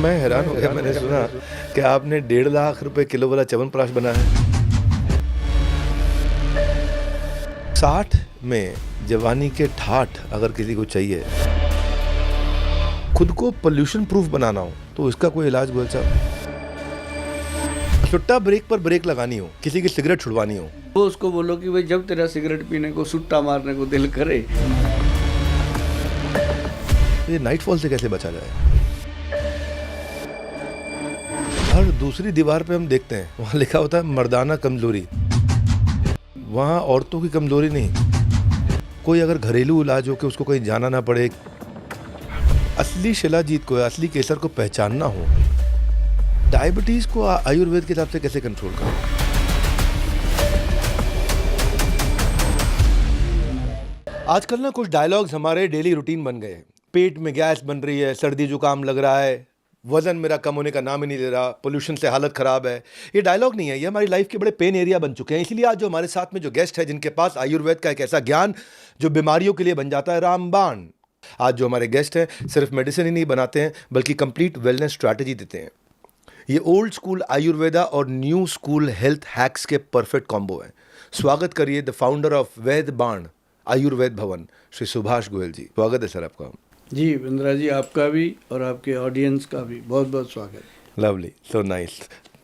मैं हैरान हो गया, मैंने सुना कि आपने 1.5 लाख रुपए किलो वाला च्यवनप्राश बनाया है। 60 में जवानी के ठाठ अगर किसी को चाहिए, खुद को पोल्यूशन प्रूफ बनाना हो तो इसका कोई इलाज गोयल साहब? सुट्टा ब्रेक पर ब्रेक लगानी हो, किसी की सिगरेट छुड़वानी हो, वो उसको बोलो कि भाई जब तेरा सिगरेट पीने को सुट्टा मारने को दिल करे। ये नाइट फॉल से कैसे बचा जाए? हर दूसरी दीवार पे हम देखते हैं, वहाँ लिखा होता है मर्दाना कमजोरी। वहाँ औरतों की कमजोरी नहीं, कोई अगर घरेलू इलाज हो कि उसको कहीं जाना ना पड़े, असली शिलाजीत को, असली केसर को पहचानना हो, डायबिटीज को आयुर्वेद के हिसाब से कैसे कंट्रोल करें? आजकल ना कुछ डायलॉग्स हमारे डेली रूटीन बन गए हैं। पेट में गैस बन रही है, सर्दी जुकाम लग रहा है, वजन मेरा कम होने का नाम ही नहीं ले रहा, पोल्यूशन से हालत खराब है। ये डायलॉग नहीं है, ये हमारी लाइफ के बड़े पेन एरिया बन चुके हैं। इसीलिए आज जो हमारे साथ में जो गेस्ट है, जिनके पास आयुर्वेद का एक ऐसा ज्ञान जो बीमारियों के लिए बन जाता है, रामबाण। आज जो हमारे गेस्ट हैं सिर्फ मेडिसिन ही नहीं बनाते हैं, बल्कि कंप्लीट वेलनेस स्ट्रैटेजी देते हैं। ये ओल्ड स्कूल आयुर्वेदा और न्यू स्कूल हेल्थ हैक्स के परफेक्ट कॉम्बो है। स्वागत करिए द फाउंडर ऑफ वैद्य बाण आयुर्वेद भवन, श्री सुभाष गोयल जी। स्वागत है सर आपका। जी इंदिरा जी, आपका भी और आपके ऑडियंस का भी बहुत बहुत स्वागत। Lovely, so nice.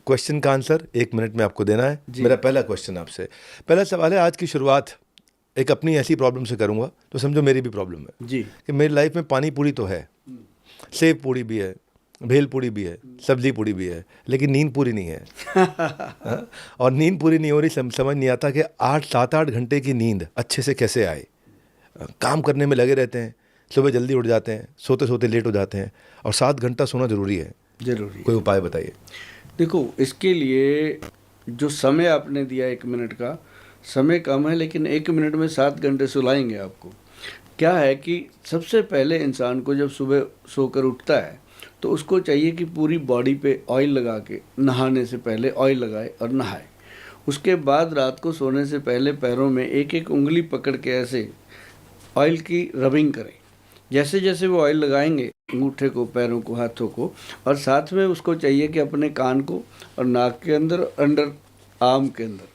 क्वेश्चन का आंसर 1 मिनट में आपको देना है। मेरा पहला क्वेश्चन आपसे, पहला सवाल है, आज की शुरुआत एक अपनी ऐसी प्रॉब्लम से करूंगा तो समझो मेरी भी प्रॉब्लम है जी कि मेरी लाइफ में पानी पूरी तो है, सेव पूरी भी है, भेल पूरी भी है, सब्जी पूरी भी है, लेकिन नींद पूरी नहीं है। हाँ? और नींद पूरी नहीं हो रही, समझ नहीं आता कि 7-8 घंटे की नींद अच्छे से कैसे आए। काम करने में लगे रहते हैं, सुबह जल्दी उठ जाते हैं, सोते सोते लेट हो जाते हैं, और 7 घंटा सोना जरूरी है। जरूरी। कोई उपाय बताइए। देखो, इसके लिए जो समय आपने दिया 1 मिनट का, समय कम है, लेकिन 1 मिनट में 7 घंटे सुलाएंगे आपको। क्या है कि सबसे पहले इंसान को जब सुबह सोकर उठता है तो उसको चाहिए कि पूरी बॉडी पे ऑयल लगा के, नहाने से पहले ऑयल लगाए और नहाए। उसके बाद रात को सोने से पहले पैरों में एक एक उंगली पकड़ के ऐसे ऑयल की रबिंग करें। जैसे जैसे वो ऑयल लगाएंगे अंगूठे को, पैरों को, हाथों को, और साथ में उसको चाहिए कि अपने कान को और नाक के अंदर, अंडर आर्म के अंदर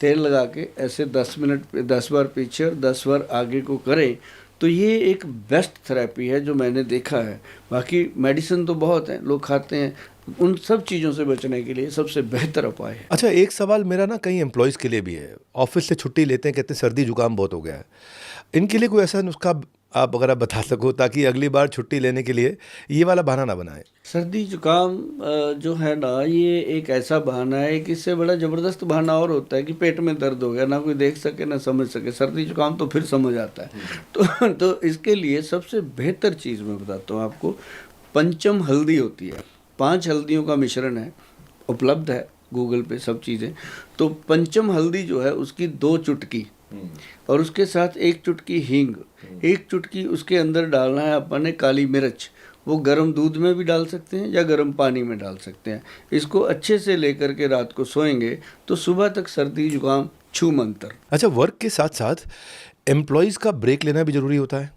तेल लगा के ऐसे 10 मिनट 10 बार पीछे और 10 बार आगे को करें। तो ये एक बेस्ट थेरेपी है जो मैंने देखा है। बाकी मेडिसिन तो बहुत हैं, लोग खाते हैं, उन सब चीज़ों से बचने के लिए सबसे बेहतर उपाय है। अच्छा, एक सवाल मेरा ना कई एम्प्लॉयज़ के लिए भी है। ऑफिस से छुट्टी लेते हैं, कहते हैं सर्दी जुकाम बहुत हो गया है। इनके लिए कोई ऐसा नुस्खा आप अगर आप बता सको, ताकि अगली बार छुट्टी लेने के लिए ये वाला बहाना ना बनाए। सर्दी जुकाम जो है ना, ये एक ऐसा बहाना है कि इससे बड़ा ज़बरदस्त बहाना और होता है कि पेट में दर्द हो गया, ना कोई देख सके ना समझ सके। सर्दी जुकाम तो फिर समझ आता है। तो इसके लिए सबसे बेहतर चीज़ मैं बताता हूँ आपको। पंचम हल्दी होती है, 5 हल्दियों का मिश्रण है, उपलब्ध है गूगल पे सब चीज़ें। तो पंचम हल्दी जो है उसकी 2 चुटकी, और उसके साथ 1 चुटकी हींग, 1 चुटकी उसके अंदर डालना है अपन ने काली मिर्च। वो गर्म दूध में भी डाल सकते हैं या गर्म पानी में डाल सकते हैं। इसको अच्छे से लेकर के रात को सोएंगे तो सुबह तक सर्दी जुकाम छू मंतर। अच्छा, वर्क के साथ साथ एम्प्लॉयज़ का ब्रेक लेना भी जरूरी होता है।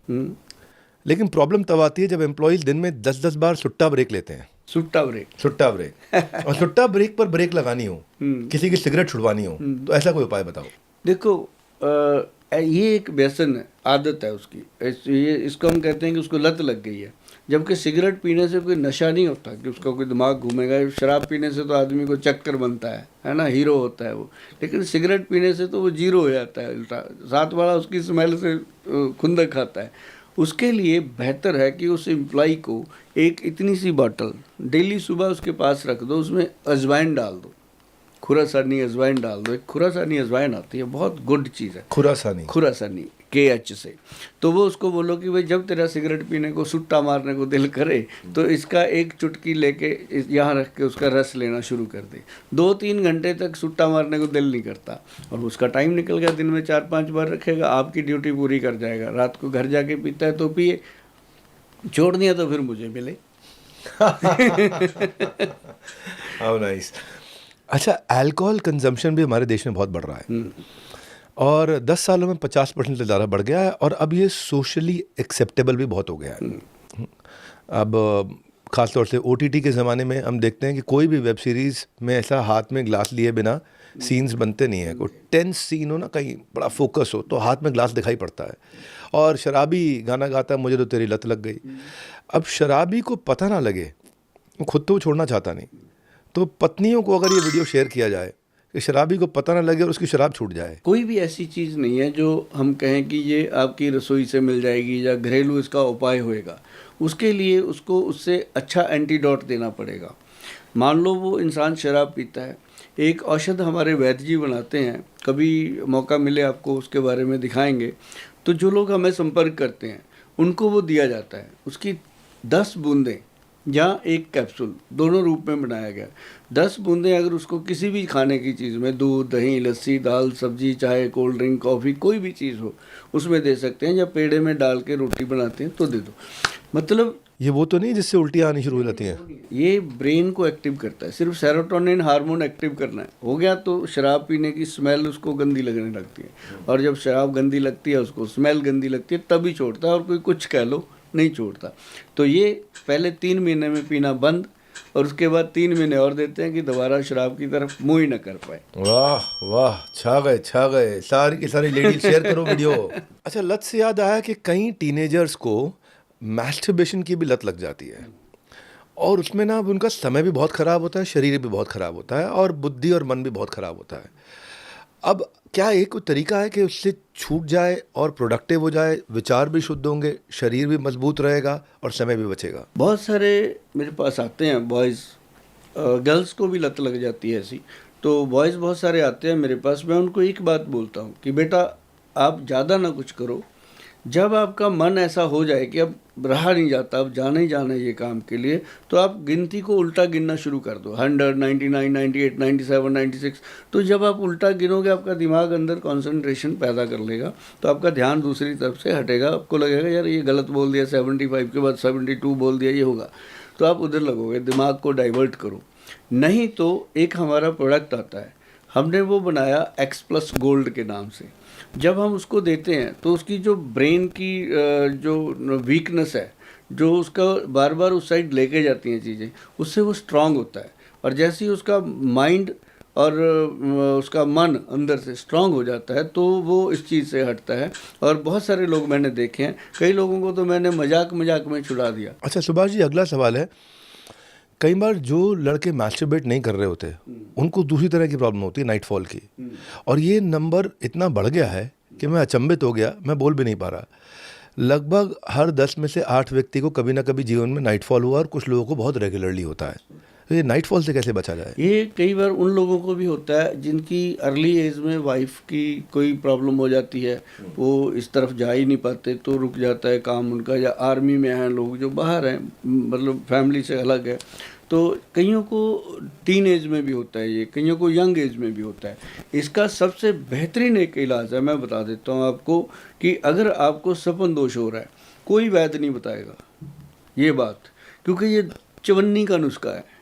लेकिन प्रॉब्लम तब आती है जब एम्प्लॉयज़ दिन में 10-10 बार सुट्टा ब्रेक लेते हैं। सुट्टा ब्रेक और सुट्टा ब्रेक पर ब्रेक लगानी हो, किसी की सिगरेट छुड़वानी हो, तो ऐसा कोई उपाय बताओ। देखो, ये एक व्यसन है, आदत है उसकी। इसको हम कहते हैं कि उसको लत लग गई है। जबकि सिगरेट पीने से कोई नशा नहीं होता कि उसका कोई दिमाग घूमेगा। शराब पीने से तो आदमी को चक्कर बनता है ना, हीरो होता है वो। लेकिन सिगरेट पीने से तो वो जीरो हो जाता है उल्टा। साथ वाला उसकी स्मेल से खुंदक खाता है। उसके लिए बेहतर है कि उस एम्प्लॉय को एक इतनी सी बोतल डेली सुबह उसके पास रख दो, उसमें अजवाइन डाल दो, खुरासानी अजवाइन डाल दो। एक खुरासानी अजवाइन आती है, बहुत गुड चीज़ है। खुरासानी KH से। तो वो उसको बोलो कि भाई जब तेरा सिगरेट पीने को, सुट्टा मारने को दिल करे तो इसका 1 चुटकी लेके यहाँ रख के उसका रस लेना शुरू कर दे। 2-3 घंटे तक सुट्टा मारने को दिल नहीं करता और उसका टाइम निकल गया। दिन में 4-5 बार रखेगा, आपकी ड्यूटी पूरी कर जाएगा। रात को घर जाके पीता है तो पिए, छोड़ दिया तो फिर मुझे मिले। How nice. अच्छा, अल्कोहल कंजम्पशन भी हमारे देश में बहुत बढ़ रहा है, और 10 सालों में 50% से ज़्यादा बढ़ गया है, और अब ये सोशली एक्सेप्टेबल भी बहुत हो गया है। अब ख़ासतौर से OTT के ज़माने में हम देखते हैं कि कोई भी वेब सीरीज़ में ऐसा हाथ में ग्लास लिए बिना सीन्स बनते नहीं हैं। कोई टेंस सीन हो ना, कहीं बड़ा फोकस हो, तो हाथ में ग्लास दिखाई पड़ता है। और शराबी गाना गाता मुझे तो तेरी लत लग गई। अब शराबी को पता ना लगे, वो खुद तो वो छोड़ना चाहता नहीं, तो पत्नियों को अगर ये वीडियो शेयर किया जाए कि शराबी को पता ना लगे और उसकी शराब छूट जाए। कोई भी ऐसी चीज़ नहीं है जो हम कहें कि ये आपकी रसोई से मिल जाएगी या घरेलू इसका उपाय होएगा। उसके लिए उसको उससे अच्छा एंटीडोट देना पड़ेगा। मान लो वो इंसान शराब पीता है, एक औषध हमारे वैद्य जी बनाते हैं, कभी मौका मिले आपको उसके बारे में दिखाएंगे। तो जो लोग हमें संपर्क करते हैं उनको वो दिया जाता है, उसकी 10 बूंदें या एक कैप्सूल दोनों रूप में बनाया गया। 10 बूंदें अगर उसको किसी भी खाने की चीज़ में, दूध, दही, लस्सी, दाल, सब्जी, चाय, कोल्ड ड्रिंक, कॉफ़ी, कोई भी चीज़ हो उसमें दे सकते हैं, या पेड़े में डाल के रोटी बनाते हैं तो दे दो। मतलब ये वो तो नहीं जिससे उल्टियाँ आनी शुरू हो जाती हैं? ये ब्रेन को एक्टिव करता है, सिर्फ सेरोटोनिन हार्मोन एक्टिव करना है, हो गया। तो शराब पीने की स्मेल उसको गंदी लगने लगती है, और जब शराब गंदी लगती है उसको स्मेल गंदी लगती है, तभी छोड़ता है, और कोई कुछ कह लो नहीं छोड़ता। तो ये पहले 3 महीने में पीना बंद, और उसके बाद 3 महीने और देते हैं कि दोबारा शराब की तरफ मुँह ही न कर पाए। वाह वाह, छा गए, सारी की सारी लेडीज शेयर करो वीडियो। अच्छा, लत से याद आया कि कई टीनेजर्स को मैस्टरबेशन की भी लत लग जाती है, और उसमें ना अब उनका समय भी बहुत ख़राब होता है, शरीर भी बहुत ख़राब होता है, और बुद्धि और मन भी बहुत ख़राब होता है। अब क्या एक कोई तरीका है कि उससे छूट जाए और प्रोडक्टिव हो जाए, विचार भी शुद्ध होंगे, शरीर भी मजबूत रहेगा और समय भी बचेगा? बहुत सारे मेरे पास आते हैं बॉयज़, गर्ल्स को भी लत लग जाती है ऐसी। तो बॉयज़ बहुत सारे आते हैं मेरे पास, मैं उनको एक बात बोलता हूँ कि बेटा आप ज़्यादा ना कुछ करो, जब आपका मन ऐसा हो जाए कि अब रहा नहीं जाता, अब जाना ही जाना है ये काम के लिए, तो आप गिनती को उल्टा गिनना शुरू कर दो, 100, 99, 98, 97, 96। तो जब आप उल्टा गिनोगे आपका दिमाग अंदर कंसंट्रेशन पैदा कर लेगा, तो आपका ध्यान दूसरी तरफ से हटेगा, आपको लगेगा यार ये गलत बोल दिया, 75 के बाद 72 बोल दिया, ये होगा, तो आप उधर लगोगे, दिमाग को डाइवर्ट करो। नहीं तो एक हमारा प्रोडक्ट आता है, हमने वो बनाया X+ गोल्ड के नाम से। जब हम उसको देते हैं तो उसकी जो ब्रेन की जो वीकनेस है, जो उसका बार बार उस साइड लेके जाती हैं चीज़ें, उससे वो स्ट्रांग होता है। और जैसे ही उसका माइंड और उसका मन अंदर से स्ट्रांग हो जाता है, तो वो इस चीज़ से हटता है। और बहुत सारे लोग मैंने देखे हैं, कई लोगों को तो मैंने मजाक में छुड़ा दिया। अच्छा सुभाष जी, अगला सवाल है, कई बार जो लड़के मैस्टरबेट नहीं कर रहे होते उनको दूसरी तरह की प्रॉब्लम होती है, नाइटफॉल की, और ये नंबर इतना बढ़ गया है कि मैं अचंभित हो गया, मैं बोल भी नहीं पा रहा। लगभग हर 10 में से 8 व्यक्ति को कभी ना कभी जीवन में नाइटफॉल हुआ, और कुछ लोगों को बहुत रेगुलरली होता है। तो ये नाइटफॉल से कैसे बचा जाए? ये कई बार उन लोगों को भी होता है जिनकी अर्ली एज में वाइफ की कोई प्रॉब्लम हो जाती है, वो इस तरफ जा ही नहीं पाते, तो रुक जाता है काम उनका, या आर्मी में हैं लोग जो बाहर हैं, मतलब फैमिली से अलग है। तो कईयों को टीन एज में भी होता है, ये कईयों को यंग एज में भी होता है। इसका सबसे बेहतरीन एक इलाज है, मैं बता देता हूँ आपको, कि अगर आपको सपन दोष हो रहा है, कोई वैद्य नहीं बताएगा ये बात, क्योंकि ये चवन्नी का नुस्खा है।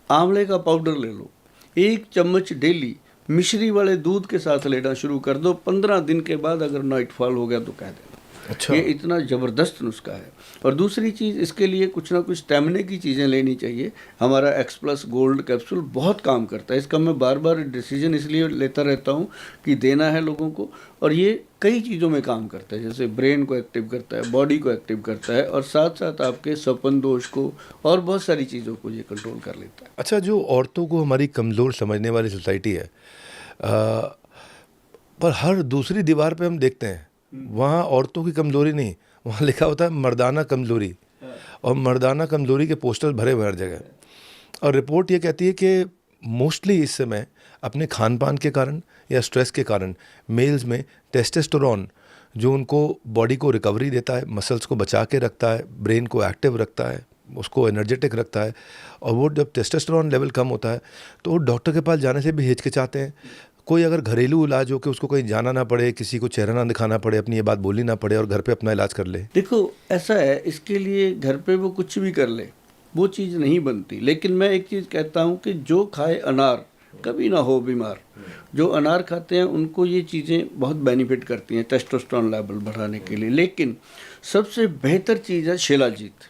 आंवले का पाउडर ले लो, 1 चम्मच डेली मिश्री वाले दूध के साथ लेना शुरू कर दो, 15 दिन के बाद अगर नाइटफॉल हो गया तो कह देना। अच्छा, ये इतना ज़बरदस्त नुस्खा है। और दूसरी चीज़, इसके लिए कुछ ना कुछ स्टेमिना की चीज़ें लेनी चाहिए। हमारा X+ गोल्ड कैप्सूल बहुत काम करता है, इसका मैं बार बार डिसीजन इसलिए लेता रहता हूँ कि देना है लोगों को, और ये कई चीज़ों में काम करता है, जैसे ब्रेन को एक्टिव करता है, बॉडी को एक्टिव करता है, और साथ साथ आपके सपन दोष को और बहुत सारी चीज़ों को ये कंट्रोल कर लेता है। अच्छा, जो औरतों को हमारी कमज़ोर समझने वाली सोसाइटी है, पर हर दूसरी दीवार पे हम देखते हैं वहाँ औरतों की कमज़ोरी नहीं, वहाँ लिखा होता है मर्दाना कमज़ोरी, और मर्दाना कमज़ोरी के पोस्टर भरे हुए हर जगह। और रिपोर्ट ये कहती है कि मोस्टली इस समय अपने खान पान के कारण या स्ट्रेस के कारण मेल्स में टेस्टोस्टेरोन, जो उनको बॉडी को रिकवरी देता है, मसल्स को बचा के रखता है, ब्रेन को एक्टिव रखता है, उसको एनर्जेटिक रखता है, और वो जब टेस्टोस्टेरोन लेवल कम होता है तो वो डॉक्टर के पास जाने से भी हिचकिचाते हैं। कोई अगर घरेलू इलाज हो कि उसको कहीं जाना ना पड़े, किसी को चेहरा ना दिखाना पड़े, अपनी ये बात बोलनी ना पड़े, और घर पे अपना इलाज कर ले। देखो ऐसा है, इसके लिए घर पे वो कुछ भी कर ले, वो चीज़ नहीं बनती। लेकिन मैं एक चीज़ कहता हूँ कि जो खाए अनार कभी ना हो बीमार। जो अनार खाते हैं उनको ये चीज़ें बहुत बेनिफिट करती हैं टेस्टोस्टेरोन लेवल बढ़ाने के लिए। लेकिन सबसे बेहतर चीज़ है शिलाजीत।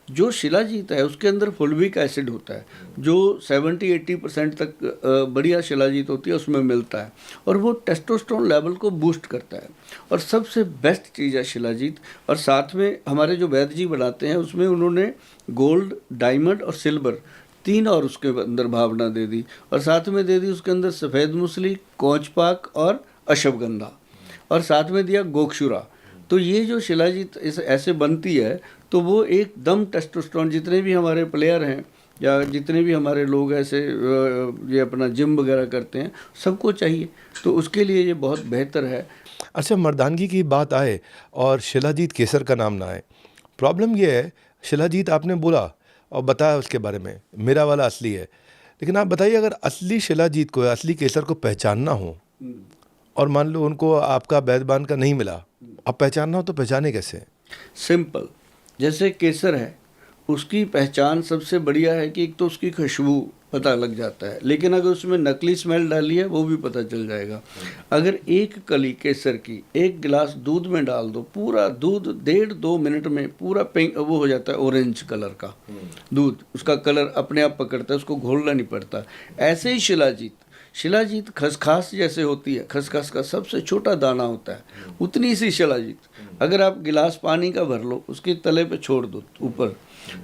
जो शिलाजीत है उसके अंदर फुल्विक एसिड होता है, जो 70-80% तक बढ़िया शिलाजीत होती है उसमें मिलता है, और वो टेस्टोस्टेरोन लेवल को बूस्ट करता है, और सबसे बेस्ट चीज़ है शिलाजीत। और साथ में हमारे जो वैद्य जी बनाते हैं उसमें उन्होंने गोल्ड, डायमंड और सिल्वर 3 और उसके अंदर भावना दे दी, और साथ में दे दी उसके अंदर सफ़ेद मूसली, कोचपाक और अश्वगंधा, और साथ में दिया गोक्षुरा। तो ये जो शिलाजीत इस ऐसे बनती है तो वो एकदम टेस्टोस्टेरोन, जितने भी हमारे प्लेयर हैं या जितने भी हमारे लोग ऐसे ये अपना जिम वगैरह करते हैं सबको चाहिए, तो उसके लिए ये बहुत बेहतर है। अच्छा, मर्दानगी की बात आए और शिलाजीत केसर का नाम ना आए, प्रॉब्लम ये है, शिलाजीत आपने बोला और बताया उसके बारे में, मेरा वाला असली है, लेकिन आप बताइए अगर असली शिलाजीत को, असली केसर को पहचानना हो और मान लो उनको आपका बैदबान का नहीं मिला, अब पहचानना हो तो पहचाने कैसे? सिंपल, जैसे केसर है उसकी पहचान सबसे बढ़िया है कि एक तो उसकी खुशबू पता लग जाता है, लेकिन अगर उसमें नकली स्मेल डाली है वो भी पता चल जाएगा। अगर एक कली केसर की 1 गिलास दूध में डाल दो, पूरा दूध 1.5-2 मिनट में पूरा पिंक वो हो जाता है, ऑरेंज कलर का दूध, उसका कलर अपने आप पकड़ता है, उसको घोलना नहीं पड़ता। ऐसे ही शिलाजीत खसखस जैसे होती है, खसखस का सबसे छोटा दाना होता है, उतनी सी शिलाजीत अगर आप गिलास पानी का भर लो, उसके तले पे छोड़ दो ऊपर,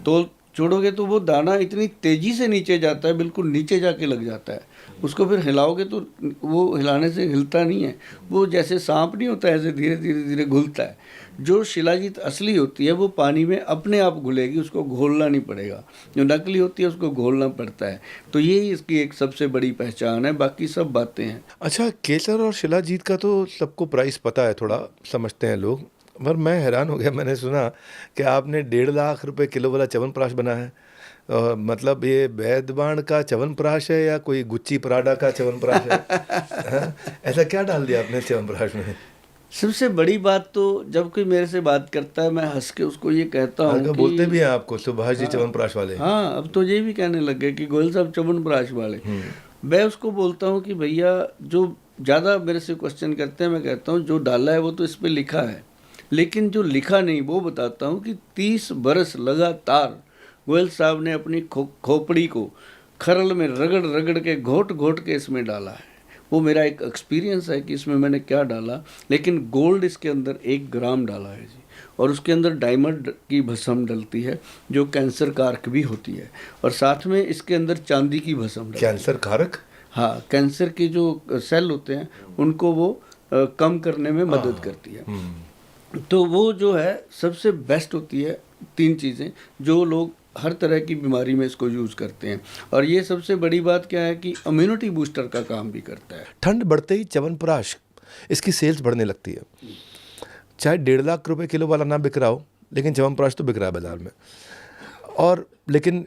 तो छोड़ोगे तो वो दाना इतनी तेज़ी से नीचे जाता है, बिल्कुल नीचे जाके लग जाता है। उसको फिर हिलाओगे तो वो हिलाने से हिलता नहीं है, वो जैसे सांप नहीं होता है ऐसे धीरे धीरे धीरे घुलता है। जो शिलाजीत असली होती है वो पानी में अपने आप घुलेगी, उसको घोलना नहीं पड़ेगा। जो नकली होती है उसको घोलना पड़ता है। तो यही इसकी एक सबसे बड़ी पहचान है, बाकी सब बातें हैं। अच्छा, केसर और शिलाजीत का तो सबको प्राइस पता है, थोड़ा समझते हैं लोग, पर मैं हैरान हो गया, मैंने सुना कि आपने 1.5 लाख रुपए किलो वाला च्यवनप्राश बना है। मतलब ये बैदबान का च्यवनप्राश है या कोई गुच्ची पराडा का च्यवनप्राश है? हाँ? ऐसा क्या डाल दिया आपने च्यवनप्राश में? सबसे बड़ी बात तो जब कोई मेरे से बात करता है मैं हंस के उसको ये कहता हूँ कि बोलते भी हैं आपको सुभाष जी च्यवनप्राश वाले। हाँ, अब तो ये भी कहने लग गए कि गोयल साहब च्यवनप्राश वाले। मैं उसको बोलता हूँ कि भैया जो ज़्यादा मेरे से क्वेश्चन करते हैं मैं कहता हूँ जो डाला है वो तो इस पर लिखा है, लेकिन जो लिखा नहीं वो बताता हूँ कि 30 बरस लगातार गोयल साहब ने अपनी खोपड़ी को खरल में रगड़ रगड़ के घोट घोट के इसमें डाला है। वो मेरा एक एक्सपीरियंस है कि इसमें मैंने क्या डाला, लेकिन गोल्ड इसके अंदर 1 ग्राम डाला है जी, और उसके अंदर डायमंड की भस्म डलती है जो कैंसर कारक भी होती है, और साथ में इसके अंदर चांदी की भस्म डलती है। कैंसर कारक? हाँ, कैंसर के जो सेल होते हैं उनको वो कम करने में मदद करती है। तो वो जो है सबसे बेस्ट होती है 3 चीज़ें जो लोग हर तरह की बीमारी में इसको यूज़ करते हैं। और ये सबसे बड़ी बात क्या है कि इम्यूनिटी बूस्टर का काम भी करता है। ठंड बढ़ते ही च्यवनप्राश इसकी सेल्स बढ़ने लगती है, चाहे 1.5 लाख रुपए किलो वाला ना बिक रहा हो, लेकिन च्यवनप्राश तो बिक रहा है बाजार में, और लेकिन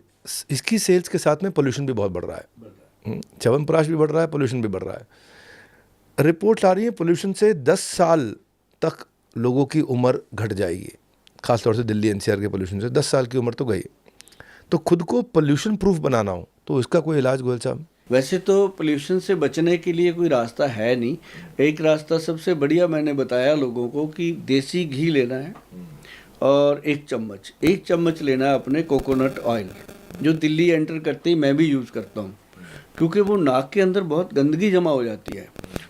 इसकी सेल्स के साथ में पोल्यूशन भी बहुत बढ़ रहा है। च्यवनप्राश भी बढ़ रहा है, पोल्यूशन भी बढ़ रहा है। रिपोर्ट आ रही है पोल्यूशन से 10 साल तक लोगों की उम्र घट जाएगी, खासतौर से दिल्ली एनसीआर के पोल्यूशन से 10 साल की उम्र तो गई। तो खुद को पोल्यूशन प्रूफ बनाना हो तो इसका कोई इलाज गोयल साहब? वैसे तो पोल्यूशन से बचने के लिए कोई रास्ता है नहीं। एक रास्ता सबसे बढ़िया मैंने बताया लोगों को कि देसी घी लेना है और 1 चम्मच लेना है अपने कोकोनट ऑयल, जो दिल्ली एंटर करते ही मैं भी यूज़ करता हूँ, क्योंकि वो नाक के अंदर बहुत गंदगी जमा हो जाती है।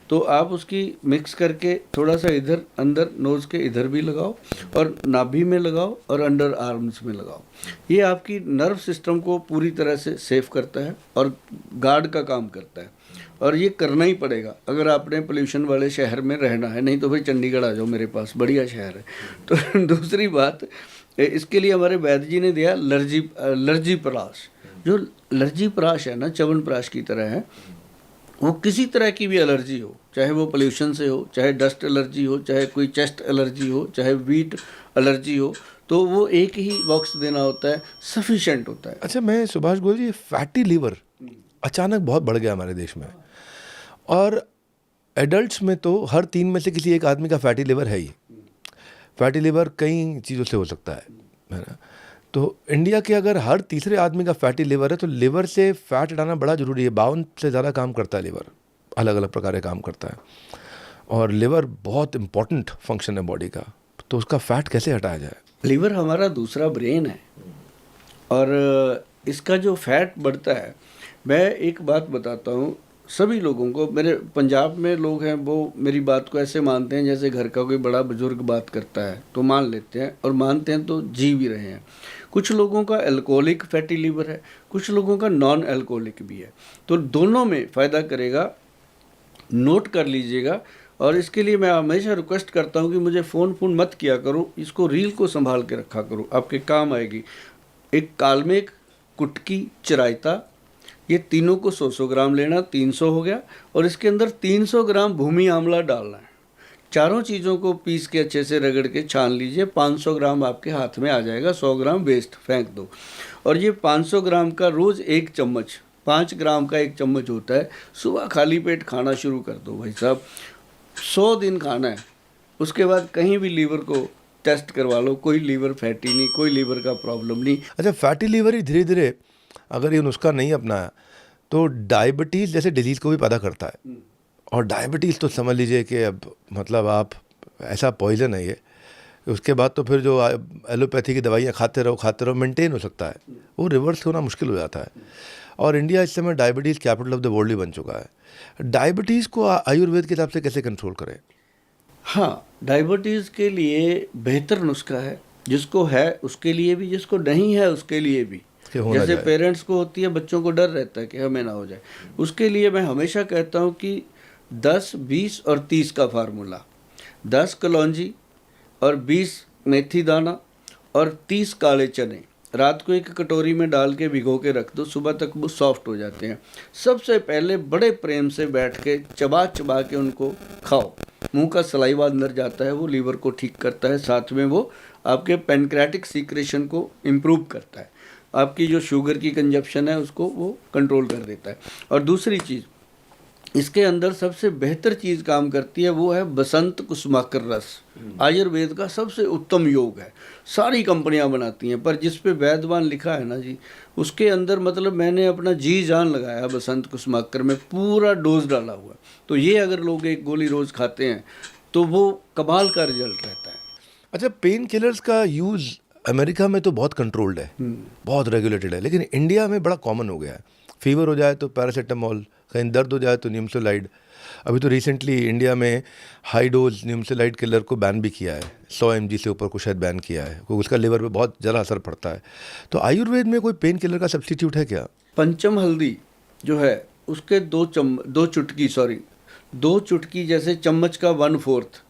तो आप उसकी मिक्स करके थोड़ा सा इधर अंदर नोज़ के इधर भी लगाओ, और नाभि में लगाओ, और अंडर आर्म्स में लगाओ। ये आपकी नर्व सिस्टम को पूरी तरह से सेफ करता है और गार्ड का काम करता है, और ये करना ही पड़ेगा अगर आपने पोल्यूशन वाले शहर में रहना है, नहीं तो भाई चंडीगढ़ आ जाओ, मेरे पास बढ़िया शहर है। तो दूसरी बात, इसके लिए हमारे वैद्य जी ने दिया लर्जी पराश। जो लर्जी पराश है ना, च्यवनप्राश की तरह है, वो किसी तरह की भी एलर्जी हो, चाहे वो पोल्यूशन से हो, चाहे डस्ट एलर्जी हो, चाहे कोई चेस्ट एलर्जी हो, चाहे वीट एलर्जी हो, तो वो एक ही बॉक्स देना होता है, सफिशेंट होता है। अच्छा, मैं सुभाष गोयल जी, फैटी लीवर अचानक बहुत बढ़ गया हमारे देश में, और एडल्ट्स में तो हर 3 में से किसी एक आदमी का फैटी लीवर है ही। फैटी लीवर कई चीज़ों से हो सकता है ना? तो इंडिया के अगर हर तीसरे आदमी का फैटी लिवर है तो लिवर से फैट हटाना बड़ा ज़रूरी है। 52 से ज़्यादा काम करता है लिवर, अलग अलग प्रकार के काम करता है, और लिवर बहुत इंपॉर्टेंट फंक्शन है बॉडी का, तो उसका फैट कैसे हटाया जाए? लिवर हमारा दूसरा ब्रेन है, और इसका जो फैट बढ़ता है, मैं एक बात बताता हूँ सभी लोगों को, मेरे पंजाब में लोग हैं वो मेरी बात को ऐसे मानते हैं जैसे घर का कोई बड़ा बुजुर्ग बात करता है तो मान लेते हैं, और मानते हैं तो जी भी रहे हैं। कुछ लोगों का अल्कोहलिक फैटी लीवर है, कुछ लोगों का नॉन अल्कोहलिक भी है, तो दोनों में फ़ायदा करेगा, नोट कर लीजिएगा। और इसके लिए मैं हमेशा रिक्वेस्ट करता हूँ कि मुझे फ़ोन मत किया करो, इसको रील को संभाल के रखा करो, आपके काम आएगी। एक कालमेघ, कुटकी, चिरायता, ये तीनों को 100-100 ग्राम लेना, 300 हो गया, और इसके अंदर 300 ग्राम भूमि आंवला डालना है। चारों चीज़ों को पीस के अच्छे से रगड़ के छान लीजिए, 500 ग्राम आपके हाथ में आ जाएगा, 100 ग्राम वेस्ट फेंक दो। और ये 500 ग्राम का रोज़ 1 चम्मच, 5 ग्राम का 1 चम्मच होता है, सुबह खाली पेट खाना शुरू कर दो भाई साहब। 100 दिन खाना है, उसके बाद कहीं भी लीवर को टेस्ट करवा लो, कोई लीवर फैटी नहीं, कोई लीवर का प्रॉब्लम नहीं। अच्छा, फैटी लीवर ही धीरे धीरे अगर ये नुस्खा नहीं अपनाया तो डायबिटीज़ जैसे डिजीज़ को भी पैदा करता है। और डायबिटीज़ तो समझ लीजिए कि अब मतलब आप ऐसा पॉइजन है ये, उसके बाद तो फिर जो एलोपैथी की दवाइयाँ खाते रहो मेंटेन हो सकता है, वो रिवर्स होना मुश्किल हो जाता है। और इंडिया इस समय diabetes capital of the world भी बन चुका है। डायबिटीज़ को आयुर्वेद के हिसाब से कैसे कंट्रोल करें? हाँ, डायबिटीज़ के लिए बेहतर नुस्खा है, जिसको है उसके लिए भी, जिसको नहीं है उसके लिए भी। कि होना जैसे जाए। पेरेंट्स को होती है, बच्चों को डर रहता है कि हमें ना हो जाए, उसके लिए मैं हमेशा कहता हूँ कि 10, 20 और 30 का फार्मूला, 10 कलौंजी और 20 मेथी दाना और 30 काले चने रात को एक कटोरी में डाल के भिगो के रख दो, सुबह तक वो सॉफ्ट हो जाते हैं। सबसे पहले बड़े प्रेम से बैठ के चबा चबा के उनको खाओ, मुंह का सलाइवा अंदर जाता है, वो लीवर को ठीक करता है, साथ में वो आपके पैनक्रेटिक सीक्रेशन को इम्प्रूव करता है, आपकी जो शुगर की कंजप्शन है उसको वो कंट्रोल कर देता है। और दूसरी चीज़, इसके अंदर सबसे बेहतर चीज़ काम करती है, वो है बसंत कुसुमाकर रस। आयुर्वेद का सबसे उत्तम योग है, सारी कंपनियां बनाती हैं, पर जिस पे वैद्यवान लिखा है ना जी, उसके अंदर मतलब मैंने अपना जी जान लगाया बसंत कुसुमाकर में, पूरा डोज डाला हुआ। तो ये अगर लोग एक गोली रोज़ खाते हैं तो वो कमाल का रिजल्ट रहता है। अच्छा, पेन किलर्स का यूज़ अमेरिका में तो बहुत कंट्रोल्ड है, बहुत रेगुलेटेड है, लेकिन इंडिया में बड़ा कॉमन हो गया है। फीवर हो जाए तो पैरासीटामोल, कहीं दर्द हो जाए तो निम्सोलाइड। अभी तो रिसेंटली इंडिया में हाई डोज निम्सोलाइड किलर को बैन भी किया है, 100 mg से ऊपर को शायद बैन किया है, क्योंकि उसका लिवर पे बहुत ज़्यादा असर पड़ता है। तो आयुर्वेद में कोई पेन किलर का सब्स्टिट्यूट है क्या? पंचम हल्दी जो है उसके 2 चुटकी जैसे चम्मच का 1/4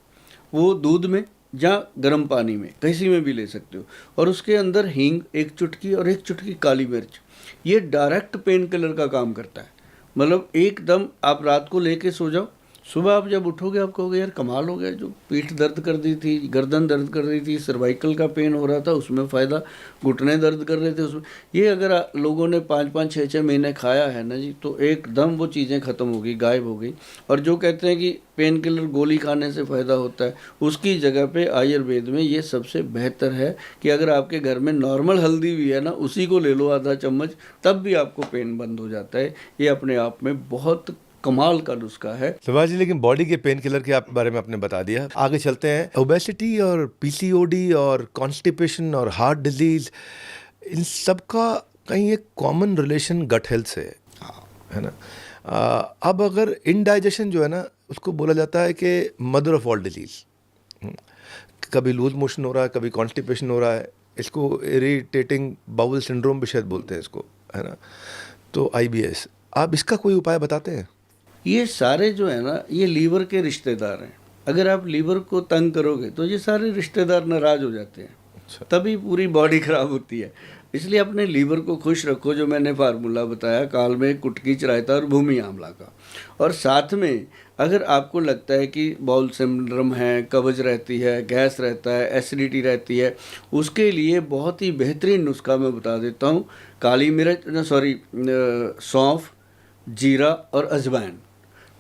वो दूध में या गर्म पानी में किसी में भी ले सकते हो, और उसके अंदर हींग 1 चुटकी और 1 चुटकी काली मिर्च, ये डायरेक्ट पेन किलर का काम करता है। मतलब एकदम आप रात को लेके सो जाओ, सुबह आप जब उठोगे आप कहोगे यार कमाल हो गया, जो पीठ दर्द कर दी थी, गर्दन दर्द कर रही थी, सर्वाइकल का पेन हो रहा था उसमें फ़ायदा, घुटने दर्द कर रहे थे उसमें, ये अगर लोगों ने 5-5, 6-6 महीने खाया है ना जी, तो एकदम वो चीज़ें ख़त्म हो गई, गायब हो गई। और जो कहते हैं कि पेन किलर गोली खाने से फ़ायदा होता है, उसकी जगह पे आयुर्वेद में ये सबसे बेहतर है कि अगर आपके घर में नॉर्मल हल्दी भी है ना, उसी को ले लो आधा चम्मच, तब भी आपको पेन बंद हो जाता है। ये अपने आप में बहुत कमाल का नुस्खा है। सुभाष जी, लेकिन बॉडी के पेन किलर के बारे में आपने बता दिया, आगे चलते हैं। ओबेसिटी और पीसीओडी और कॉन्स्टिपेशन और हार्ट डिजीज, इन सब का कहीं एक कॉमन रिलेशन गट हेल्थ से है ना। अब अगर इनडाइजेशन जो है ना, उसको बोला जाता है कि मदर ऑफ ऑल डिजीज। कभी लूज मोशन हो रहा है, कभी कॉन्स्टिपेशन हो रहा है, इसको इरिटेटिंग बाउल सिंड्रोम भी शायद बोलते हैं इसको, है ना। तो IBS, आप इसका कोई उपाय बताते हैं? ये सारे जो है ना, ये लीवर के रिश्तेदार हैं। अगर आप लीवर को तंग करोगे तो ये सारे रिश्तेदार नाराज हो जाते हैं, तभी पूरी बॉडी खराब होती है। इसलिए अपने लीवर को खुश रखो, जो मैंने फार्मूला बताया, कालमेघ, कुटकी, चिरायता और भूमि आंवला का। और साथ में अगर आपको लगता है कि बाउल सिंड्रोम है, कब्ज रहती है, गैस रहता है, एसिडिटी रहती है, उसके लिए बहुत ही बेहतरीन नुस्खा मैं बता देता हूँ। काली मिर्च, सौंफ, जीरा और अजवाइन,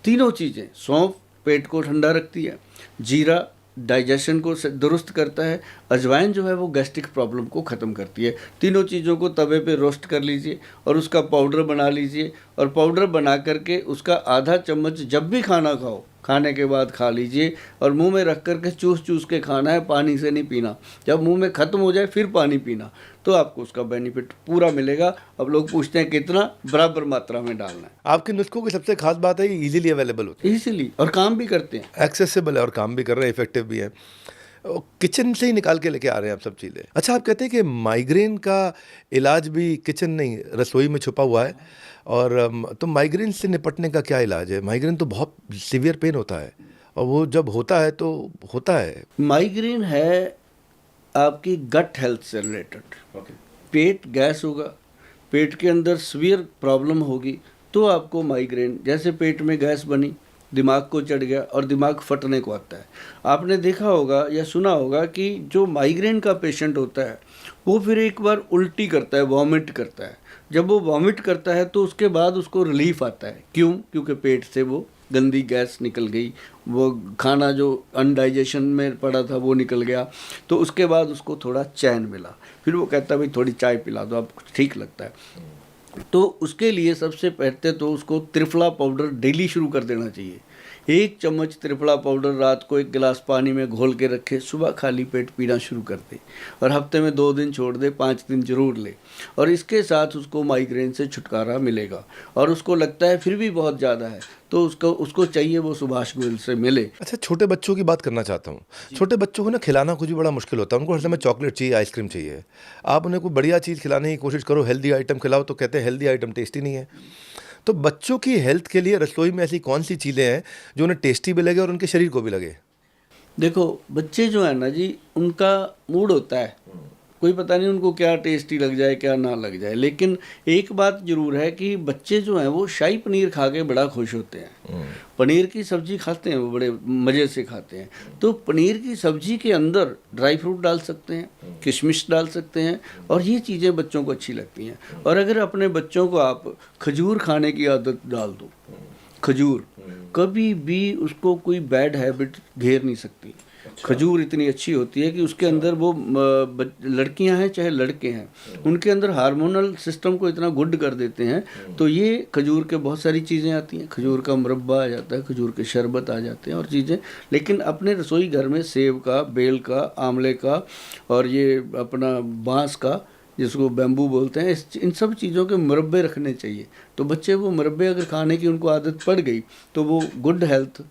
तीनों चीज़ें। सौंफ पेट को ठंडा रखती है, जीरा डाइजेशन को दुरुस्त करता है, अजवाइन जो है वो गैस्ट्रिक प्रॉब्लम को ख़त्म करती है। तीनों चीज़ों को तवे पे रोस्ट कर लीजिए और उसका पाउडर बना लीजिए, और पाउडर बना करके उसका आधा चम्मच जब भी खाना खाओ खाने के बाद खा लीजिए और मुंह में रख करके चूस चूस के खाना है, पानी से नहीं पीना। जब मुंह में ख़त्म हो जाए फिर पानी पीना, तो आपको उसका बेनिफिट पूरा मिलेगा। अब लोग पूछते हैं कितना, बराबर मात्रा में डालना है। आपके नुस्खों की सबसे खास बात है ये इजीली अवेलेबल होती इजीली, और काम भी करते हैं। है, एक्सेसिबल है और काम भी कर रहे हैं, इफेक्टिव भी है। किचन से ही निकाल के लेके आ रहे हैं आप सब चीज़ें। अच्छा, आप कहते हैं कि माइग्रेन का इलाज भी किचन नहीं, रसोई में छुपा हुआ है। और तो माइग्रेन से निपटने का क्या इलाज है? माइग्रेन तो बहुत सीवियर पेन होता है और वो जब होता है तो होता है। माइग्रेन है आपकी गट हेल्थ से रिलेटेड। पेट गैस होगा, पेट के अंदर सीवियर प्रॉब्लम होगी तो आपको माइग्रेन, जैसे पेट में गैस बनी, दिमाग को चढ़ गया और दिमाग फटने को आता है। आपने देखा होगा या सुना होगा कि जो माइग्रेन का पेशेंट होता है वो फिर एक बार उल्टी करता है, वॉमिट करता है। जब वो वॉमिट करता है तो उसके बाद उसको रिलीफ आता है। क्यों? क्योंकि पेट से वो गंदी गैस निकल गई, वो खाना जो अनडाइजेशन में पड़ा था वो निकल गया, तो उसके बाद उसको थोड़ा चैन मिला। फिर वो कहता है भाई थोड़ी चाय पिला दो, आपको ठीक लगता है। तो उसके लिए सबसे पहले तो उसको त्रिफला पाउडर डेली शुरू कर देना चाहिए। 1 चम्मच त्रिफला पाउडर रात को 1 गिलास पानी में घोल के रखे, सुबह खाली पेट पीना शुरू कर दे और हफ्ते में 2 दिन छोड़ दे, 5 दिन जरूर ले। और इसके साथ उसको माइग्रेन से छुटकारा मिलेगा। और उसको लगता है फिर भी बहुत ज़्यादा है तो उसको चाहिए वो सुभाष गोयल से मिले। अच्छा, छोटे बच्चों की बात करना चाहता हूँ। छोटे बच्चों को ना खिलाना कुछ भी बड़ा मुश्किल होता है, उनको हर समय चॉकलेट चाहिए, आइसक्रीम चाहिए। आप उन्हें कोई बढ़िया चीज़ खिलाने की कोशिश करो, हेल्दी आइटम खिलाओ तो कहते हैं हेल्दी आइटम टेस्टी नहीं है। तो बच्चों की हेल्थ के लिए रसोई में ऐसी कौन सी चीज़ें हैं जो उन्हें टेस्टी भी लगे और उनके शरीर को भी लगे? देखो, बच्चे जो है ना जी, उनका मूड होता है, कोई पता नहीं उनको क्या टेस्टी लग जाए क्या ना लग जाए। लेकिन एक बात जरूर है कि बच्चे जो हैं वो शाही पनीर खा के बड़ा खुश होते हैं। पनीर की सब्जी खाते हैं वो बड़े मज़े से खाते हैं। तो पनीर की सब्जी के अंदर ड्राई फ्रूट डाल सकते हैं, किशमिश डाल सकते हैं और ये चीज़ें बच्चों को अच्छी लगती हैं। और अगर अपने बच्चों को आप खजूर खाने की आदत डाल दो, खजूर कभी भी उसको कोई बैड हैबिट घेर नहीं सकती। खजूर इतनी अच्छी होती है कि उसके अंदर वो लड़कियां हैं चाहे लड़के हैं, उनके अंदर हार्मोनल सिस्टम को इतना गुड कर देते हैं। तो ये खजूर के बहुत सारी चीज़ें आती हैं, खजूर का मुरब्बा आ जाता है, खजूर के शरबत आ जाते हैं और चीज़ें। लेकिन अपने रसोई घर में सेब का, बेल का, आंवले का और ये अपना बांस का, जिसको बैम्बू बोलते हैं, इन सब चीज़ों के मुरब्बे रखने चाहिए। तो बच्चे वो मुरब्बे अगर खाने की उनको आदत पड़ गई तो वो गुड हेल्थ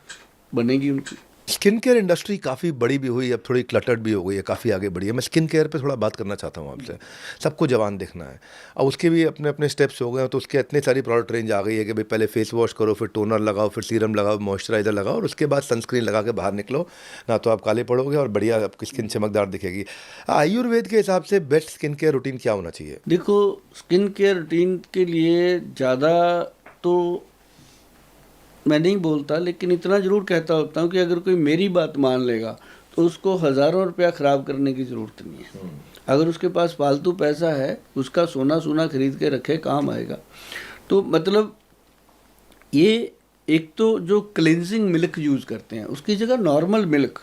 बनेगी उनकी। स्किन केयर इंडस्ट्री काफ़ी बड़ी भी हुई, अब थोड़ी क्लटर्ड भी हो गई है, काफ़ी आगे बढ़ी है। मैं स्किन केयर पे थोड़ा बात करना चाहता हूँ आपसे। सबको जवान दिखना है और उसके भी अपने अपने स्टेप्स हो गए हैं, तो उसके इतनी सारी प्रोडक्ट रेंज आ गई है कि भाई पहले फेस वॉश करो, फिर टोनर लगाओ, फिर सीरम लगाओ, मॉइस्चराइजर लगाओ और उसके बाद सनस्क्रीन लगा के बाहर निकलो, ना तो आप काले पड़ोगे और बढ़िया आपकी स्किन चमकदार दिखेगी। आयुर्वेद के हिसाब से बेस्ट स्किन केयर रूटीन क्या होना चाहिए? देखो, स्किन केयर रूटीन के लिए ज़्यादा तो मैं नहीं बोलता, लेकिन इतना ज़रूर कहता होता हूँ कि अगर कोई मेरी बात मान लेगा तो उसको हज़ारों रुपया ख़राब करने की ज़रूरत नहीं है। अगर उसके पास फालतू पैसा है, उसका सोना सोना खरीद के रखे, काम आएगा। तो मतलब ये एक तो जो क्लिनजिंग मिल्क यूज़ करते हैं उसकी जगह नॉर्मल मिल्क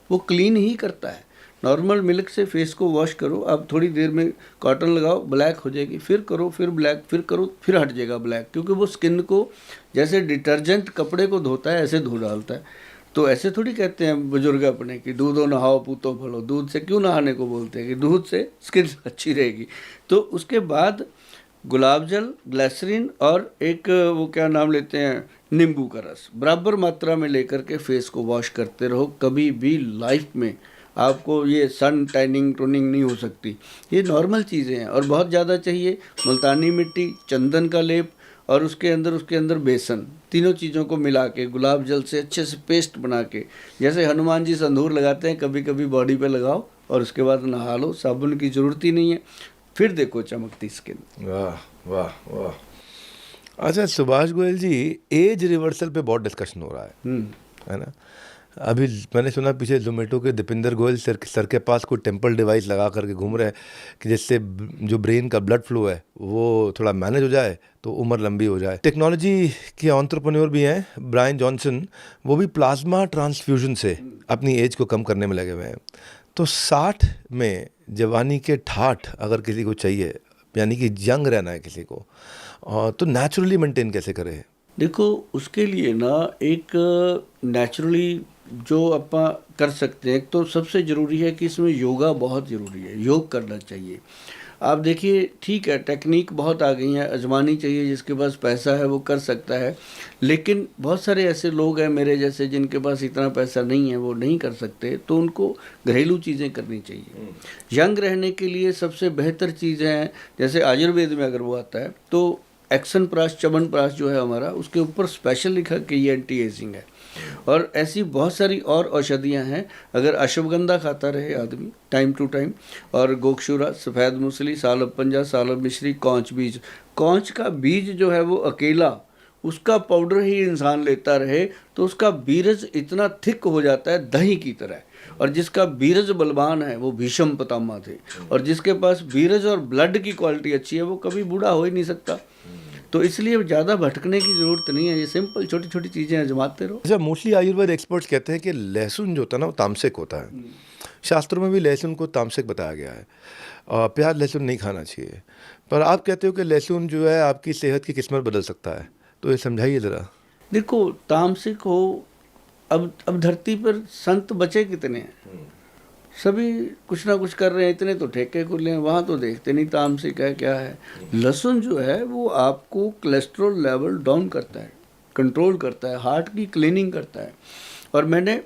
वो क्लीन ही करता है। नॉर्मल मिल्क से फेस को वॉश करो, आप थोड़ी देर में कॉटन लगाओ, ब्लैक हो जाएगी, फिर करो, फिर ब्लैक, फिर करो, फिर हट जाएगा ब्लैक, क्योंकि वो स्किन को जैसे डिटर्जेंट कपड़े को धोता है ऐसे धो डालता है। तो ऐसे थोड़ी कहते हैं बुजुर्ग अपने कि दूधो नहाओ पूतो फलो, दूध से क्यों नहाने को बोलते हैं कि दूध से स्किन अच्छी रहेगी। तो उसके बाद गुलाब जल, ग्लिसरीन और एक वो क्या नाम लेते हैं, नींबू का रस बराबर मात्रा में लेकर के फेस को वॉश करते रहो। कभी भी लाइफ में आपको ये सन टैनिंग टोनिंग नहीं हो सकती, ये नॉर्मल चीज़ें हैं। और बहुत ज़्यादा चाहिए मुल्तानी मिट्टी, चंदन का लेप और उसके अंदर बेसन, तीनों चीज़ों को मिला के गुलाब जल से अच्छे से पेस्ट बना के, जैसे हनुमान जी संदूर लगाते हैं, कभी कभी बॉडी पे लगाओ और उसके बाद नहा लो, साबुन की ज़रूरत ही नहीं है, फिर देखो चमकती स्किन। वाह वाह वाह। अच्छा सुभाष गोयल जी, एज रिवर्सल पे बहुत डिस्कशन हो रहा है ना? अभी मैंने सुना पीछे जोमेटो के दीपिंदर गोयल सर के पास कोई टेम्पल डिवाइस लगा करके घूम रहे हैं कि जिससे जो ब्रेन का ब्लड फ्लो है वो थोड़ा मैनेज हो जाए तो उम्र लंबी हो जाए। टेक्नोलॉजी के एंटरप्रेन्योर भी हैं ब्रायन जॉनसन, वो भी प्लाज्मा ट्रांसफ्यूजन से अपनी एज को कम करने में लगे हुए हैं। तो 60 में जवानी के ठाठ अगर किसी को चाहिए, यानी कि यंग रहना है किसी को, तो नेचुरली मेंटेन कैसे करें? देखो उसके लिए ना एक नेचुरली जो ਆਪਾਂ कर सकते हैं, तो सबसे ज़रूरी है कि इसमें योगा बहुत ज़रूरी है, योग करना चाहिए। आप देखिए ठीक है, टेक्निक बहुत आ गई हैं, आजमानी चाहिए, जिसके पास पैसा है वो कर सकता है, लेकिन बहुत सारे ऐसे लोग हैं मेरे जैसे जिनके पास इतना पैसा नहीं है, वो नहीं कर सकते, तो उनको घरेलू चीज़ें करनी चाहिए। यंग रहने के लिए सबसे बेहतर चीज़ें हैं, जैसे आयुर्वेद में अगर वो आता है तो एक्सन प्राश, च्यवनप्राश जो है हमारा, उसके ऊपर स्पेशल लिखा कि ये एंटी एजिंग है। और ऐसी बहुत सारी और औषधियाँ हैं, अगर अश्वगंधा खाता रहे आदमी टाइम टू टाइम, और गोक्षुरा, सफ़ेद मूसली, सालब पंजा, सालब मिश्री, कौंच बीज, कौंच का बीज जो है वो अकेला, उसका पाउडर ही इंसान लेता रहे तो उसका बीरज इतना थिक हो जाता है दही की तरह। और जिसका बीरज बलवान है वो भीष्म पितामह थे, और जिसके पास बीरज और ब्लड की क्वालिटी अच्छी है वो कभी बूढ़ा हो ही नहीं सकता। तो इसलिए ज़्यादा भटकने की ज़रूरत नहीं है, ये सिंपल छोटी छोटी चीज़ें आजमाते रहो। अच्छा, मोस्टली आयुर्वेद एक्सपर्ट्स कहते हैं कि लहसुन जो होता है ना वो तामसिक होता है। शास्त्रों में भी लहसुन को तामसिक बताया गया है और प्याज लहसुन नहीं खाना चाहिए, पर आप कहते हो कि लहसुन जो है आपकी सेहत की किस्मत बदल सकता है, तो ये समझाइए ज़रा। देखो तामसिक हो, अब धरती पर संत बचे कितने हैं, सभी कुछ ना कुछ कर रहे हैं, इतने तो ठेके खुले हैं, वहाँ तो देखते नहीं तामसिक है क्या है। लहसुन जो है वो आपको कोलेस्ट्रॉल लेवल डाउन करता है, कंट्रोल करता है, हार्ट की क्लीनिंग करता है, और मैंने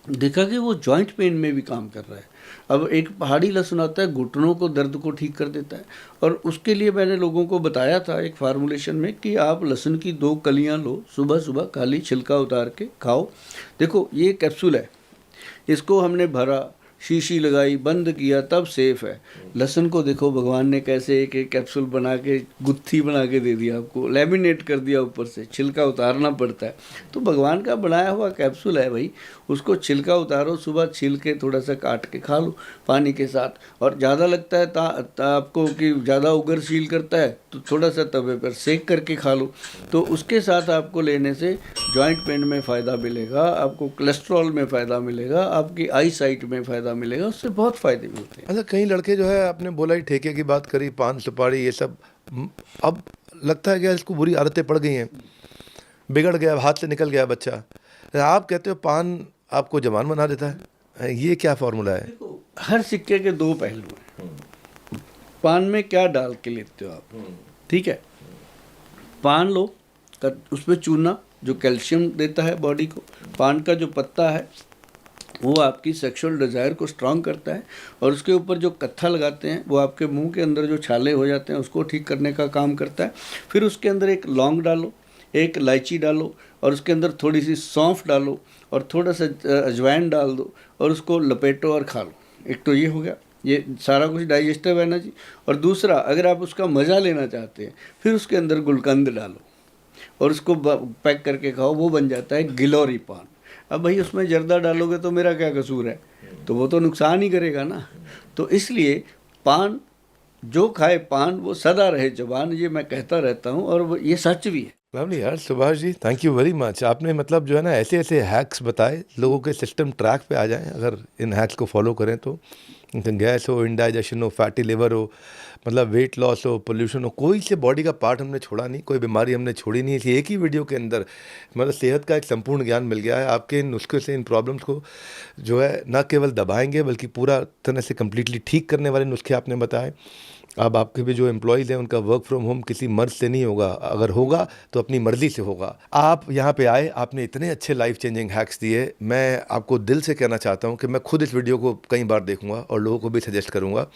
देखा कि वो जॉइंट पेन में भी काम कर रहा है। अब एक पहाड़ी लहसुन आता है, घुटनों को दर्द को ठीक कर देता है, और उसके लिए मैंने लोगों को बताया था एक फार्मूलेशन में कि आप लहसुन की 2 कलियां लो, सुबह सुबह खाली छिलका उतार के खाओ। देखो ये कैप्सूल है, इसको हमने भरा, शीशी लगाई, बंद किया, तब सेफ है। लहसुन को देखो भगवान ने कैसे एक एक कैप्सूल बना के, गुत्थी बना के दे दिया आपको, लेमिनेट कर दिया, ऊपर से छिलका उतारना पड़ता है। तो भगवान का बनाया हुआ कैप्सूल है भाई, उसको छिलका उतारो, सुबह छील के थोड़ा सा काट के खा लो पानी के साथ। और ज़्यादा लगता है आपको कि ज़्यादा उगरशील करता है तो थोड़ा सा तवे पर सेक करके खा लो। तो उसके साथ आपको लेने से जॉइंट पेन में फ़ायदा मिलेगा, आपको कोलेस्ट्रॉल में फ़ायदा मिलेगा, आपकी आई साइट में फ़ायदा मिलेगा, उससे बहुत फ़ायदे मिलते हैं। अच्छा, कई लड़के जो है आपने बोला ही ठेके की बात करी, पान सुपारी ये सब, अब लगता है कि इसको बुरी आदतें पड़ गई हैं, बिगड़ गया, हाथ से निकल गया बच्चा। आप कहते हो पान आपको जवान बना देता है, ये क्या फॉर्मूला है? देखो हर सिक्के के 2 पहलू हैं। पान में क्या डाल के लेते हो आप, ठीक है, पान लो, उसमें चूना जो कैल्शियम देता है बॉडी को, पान का जो पत्ता है वो आपकी सेक्सुअल डिज़ायर को स्ट्रांग करता है, और उसके ऊपर जो कत्था लगाते हैं वो आपके मुंह के अंदर जो छाले हो जाते हैं उसको ठीक करने का काम करता है। फिर उसके अंदर एक लौंग डालो, एक इलायची डालो, और उसके अंदर थोड़ी सी सौंफ डालो, और थोड़ा सा अजवाइन डाल दो, और उसको लपेटो और खा लो। एक तो ये हो गया, ये सारा कुछ डाइजेस्टिव है ना जी। और दूसरा, अगर आप उसका मज़ा लेना चाहते हैं, फिर उसके अंदर गुलकंद डालो और उसको पैक करके खाओ, वो बन जाता है गिलोरी पान। अब भाई उसमें जर्दा डालोगे तो मेरा क्या कसूर है, तो वो तो नुकसान ही करेगा ना। तो इसलिए पान, जो खाए पान वो सदा रहे जवान, ये मैं कहता रहता हूँ, और वो ये सच भी है। लवली यार, Subhash ji, thank you very much. आपने मतलब जो है ना ऐसे ऐसे हैक्स बताए, लोगों के सिस्टम ट्रैक पे आ जाएं अगर इन हैक्स को फॉलो करें तो। गैस हो, इंडाइजेशन हो, फैटी लिवर हो, मतलब वेट लॉस हो, पोल्यूशन हो, कोई से बॉडी का पार्ट हमने छोड़ा नहीं, कोई बीमारी हमने छोड़ी नहीं। इसी एक ही वीडियो के अंदर मतलब सेहत का एक संपूर्ण ज्ञान मिल गया है। आपके इन नुस्खे से इन प्रॉब्लम्स को जो है न केवल दबाएंगे बल्कि पूरा तरह से कम्प्लीटली ठीक करने वाले नुस्खे आपने बताए। अब आपके भी जो एम्प्लॉयज़ हैं उनका वर्क फ्रॉम होम किसी मर्ज़ से नहीं होगा, अगर होगा तो अपनी मर्ज़ी से होगा। आप यहाँ पे आए, आपने इतने अच्छे लाइफ चेंजिंग हैक्स दिए, मैं आपको दिल से कहना चाहता हूँ कि मैं खुद इस वीडियो को कई बार देखूंगा और लोगों को भी सजेस्ट करूँगा